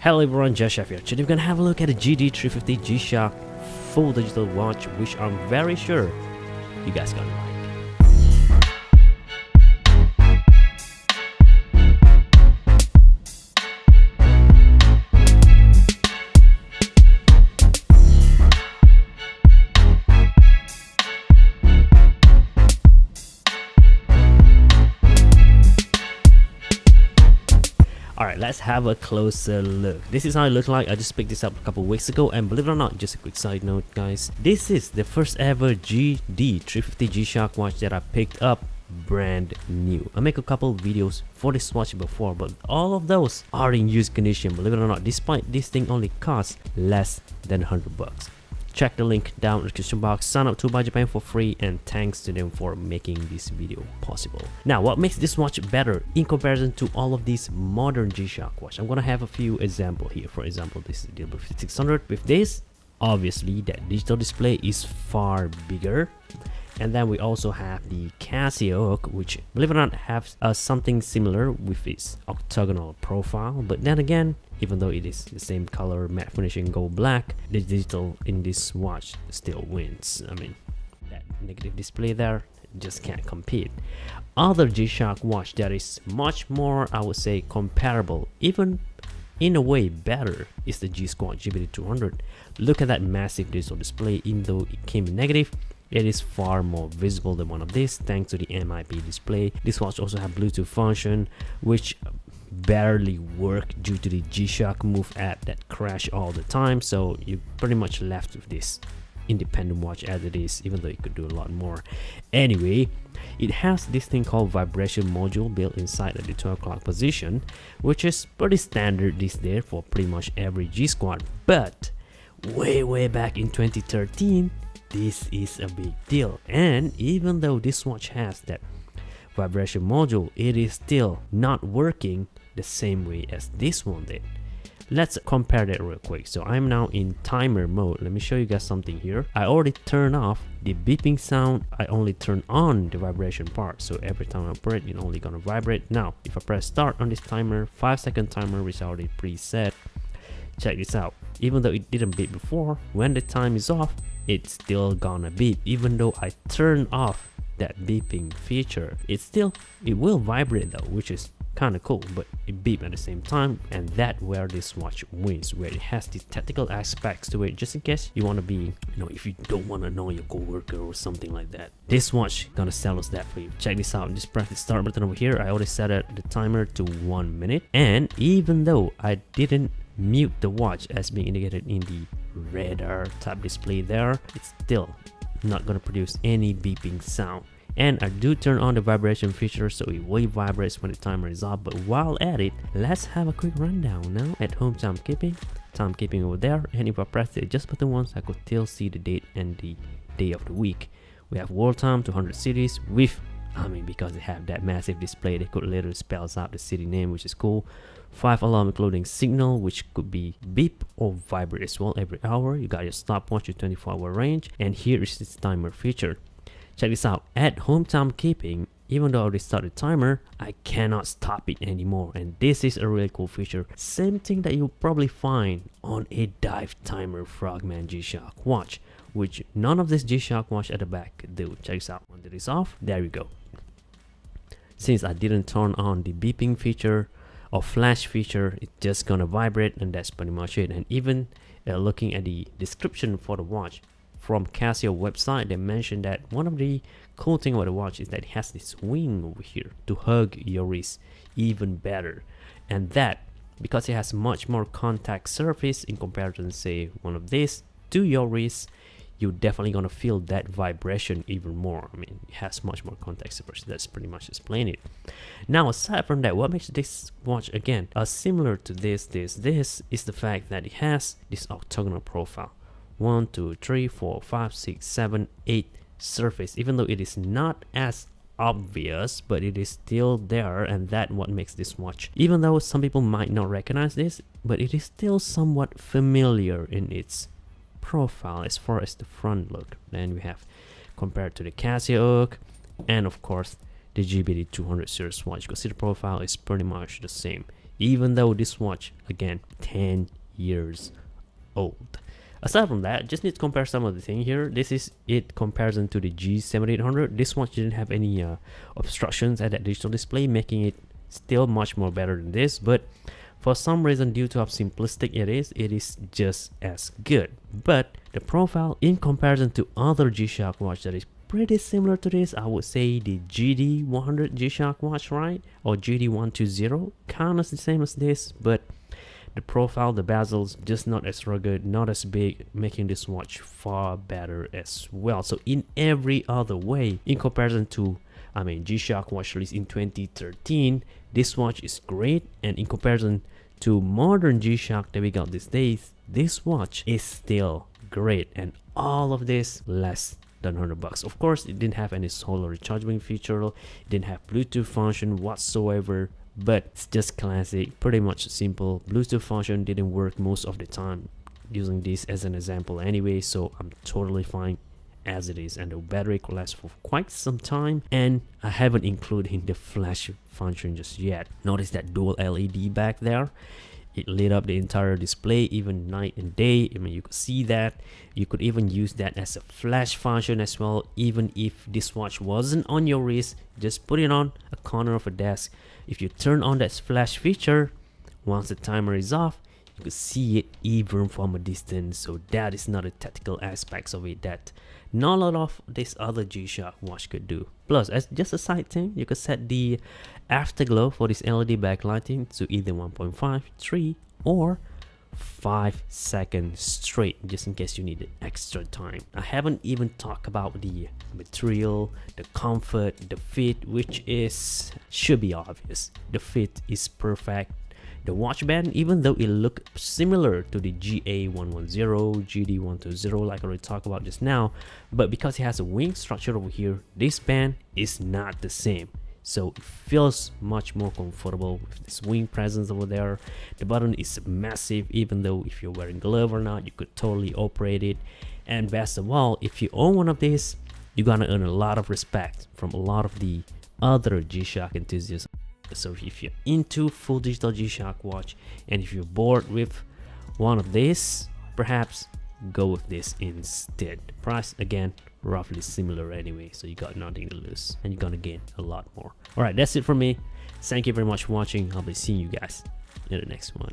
Hello everyone, gshock here. Today we're gonna have a look at the GD-350 G-Shock full digital watch, which I'm very sure you guys gonna like. Alright, let's have a closer look. This is how it looks like. I just picked this up a couple weeks ago, and believe it or not, just a quick side note guys, this is the first ever GD-350 G-Shock watch that I picked up brand new. I make a couple videos for this watch before, but all of those are in used condition, believe it or not, despite this thing only costs less than 100 bucks. Check the link down in the description box, sign up to Buy Japan for free, and thanks to them for making this video possible. Now, what makes this watch better in comparison to all of these modern G-Shock watch? I'm gonna have a few examples here. For example, this is the GD-600. With this, obviously that digital display is far bigger. And then we also have the gshock, which, believe it or not, have something similar with its octagonal profile. But then again, even though it is the same color, matte finishing gold black, the digital in this watch still wins. I mean, that negative display there just can't compete. Other G-Shock watch that is much more, I would say, comparable, even in a way better, is the G-Squad GD-200. Look at that massive digital display. Even though it came in negative, it is far more visible than one of these thanks to the MIP display. This watch also have Bluetooth function, which barely work due to the G-Shock move app that crash all the time. So you're pretty much left with this independent watch as it is, even though it could do a lot more. Anyway, it has this thing called vibration module built inside at the 12 o'clock position, which is pretty standard these days for pretty much every G-Squad. But way back in 2013, this is a big deal. And even though this watch has that vibration module, it is still not working the same way as this one did. Let's compare that real quick. So I'm now in timer mode. Let me show you guys something here. I already turned off the beeping sound. I only turn on the vibration part, so every time I operate, it's only gonna vibrate. Now if I press start on this timer, 5-second timer, which is already preset, check this out. Even though it didn't beep before, when the time is off, it's still gonna beep. Even though I turn off that beeping feature, it will vibrate though, which is kind of cool, but it beep at the same time. And that where this watch wins, where it has these technical aspects to it, just in case you want to be, if you don't want to annoy your coworker or something like that, this watch gonna sell us that for you. Check this out. Just press the start button over here. I already set the timer to 1 minute, and even though I didn't mute the watch as being indicated in the radar type display there, it's still not going to produce any beeping sound. And I do turn on the vibration feature, so it will vibrate when the timer is off. But while at it, let's have a quick rundown now at home timekeeping over there. And if I press the adjust button once, I could still see the date and the day of the week. We have world time 200 cities with, because they have that massive display, they could literally spells out the city name, which is cool. 5 alarm including signal, which could be beep or vibrate as well every hour. You got your stopwatch, your 24-hour range, and here is this timer feature. Check this out. At home timekeeping, even though I already started timer, I cannot stop it anymore, and this is a really cool feature. Same thing that you'll probably find on a dive timer Frogman G-Shock watch, which none of this G-Shock watch at the back do. Check this out. When it is off, there we go. Since I didn't turn on the beeping feature or flash feature, it's just gonna vibrate, and that's pretty much it. And even looking at the description for the watch from Casio website, they mentioned that one of the cool thing about the watch is that it has this wing over here to hug your wrist even better, and that because it has much more contact surface in comparison, say, one of these to your wrist, you're definitely gonna feel that vibration even more. It has much more contact surface. That's pretty much explain it. Now, aside from that, what makes this watch again similar to this is the fact that it has this octagonal profile. 1, 2, 3, 4, 5, 6, 7, 8 surface. Even though it is not as obvious, but it is still there, and that what makes this watch, even though some people might not recognize this, but it is still somewhat familiar in its profile as far as the front look. Then we have compared to the gshock, and of course the GD-200 series watch. You can see the profile is pretty much the same. even though this watch, again, 10 years old. Aside from that, just need to compare some of the thing here. This is it comparison to the G7800. This watch didn't have any obstructions at that digital display, making it still much more better than this. But for some reason, due to how simplistic it is just as good. But the profile in comparison to other G-Shock watch that is pretty similar to this, I would say the GD-100 G-Shock watch, right? Or GD-120, kind of the same as this, but the profile, the bezels, just not as rugged, not as big, making this watch far better as well. So in every other way, in comparison to, G-Shock watch released in 2013, this watch is great. And in comparison to modern G-Shock that we got these days, this watch is still great. And all of this less than $100. Of course, it didn't have any solar rechargeable feature, it didn't have Bluetooth function whatsoever, but it's just classic, pretty much simple. Bluetooth function didn't work most of the time, using this as an example anyway, so I'm totally fine as it is. And the battery could last for quite some time, and I haven't included in the flash function just yet. Notice that dual LED back there, it lit up the entire display even night and day. You could see that. You could even use that as a flash function as well. Even if this watch wasn't on your wrist, just put it on a corner of a desk. If you turn on that flash feature, once the timer is off, you could see it even from a distance. So that is not a tactical aspects of it that not a lot of this other G-Shock watch could do. Plus, as just a side thing, you could set the afterglow for this LED backlighting to either 1.5, 3, or 5 seconds straight, just in case you need extra time. I haven't even talked about the material, the comfort, the fit, which should be obvious. The fit is perfect. The watch band, even though it looked similar to the GA110, GD120 like I already talked about just now, but because it has a wing structure over here, this band is not the same. So it feels much more comfortable with this wing presence over there. The button is massive, even though if you're wearing glove or not, you could totally operate it. And best of all, if you own one of these, you're gonna earn a lot of respect from a lot of the other G-Shock enthusiasts. So if you're into full digital G-Shock watch, and if you're bored with one of these, perhaps go with this instead. The price, again, roughly similar anyway, so you got nothing to lose and you're gonna gain a lot more. All right, that's it for me. Thank you very much for watching. I'll be seeing you guys in the next one.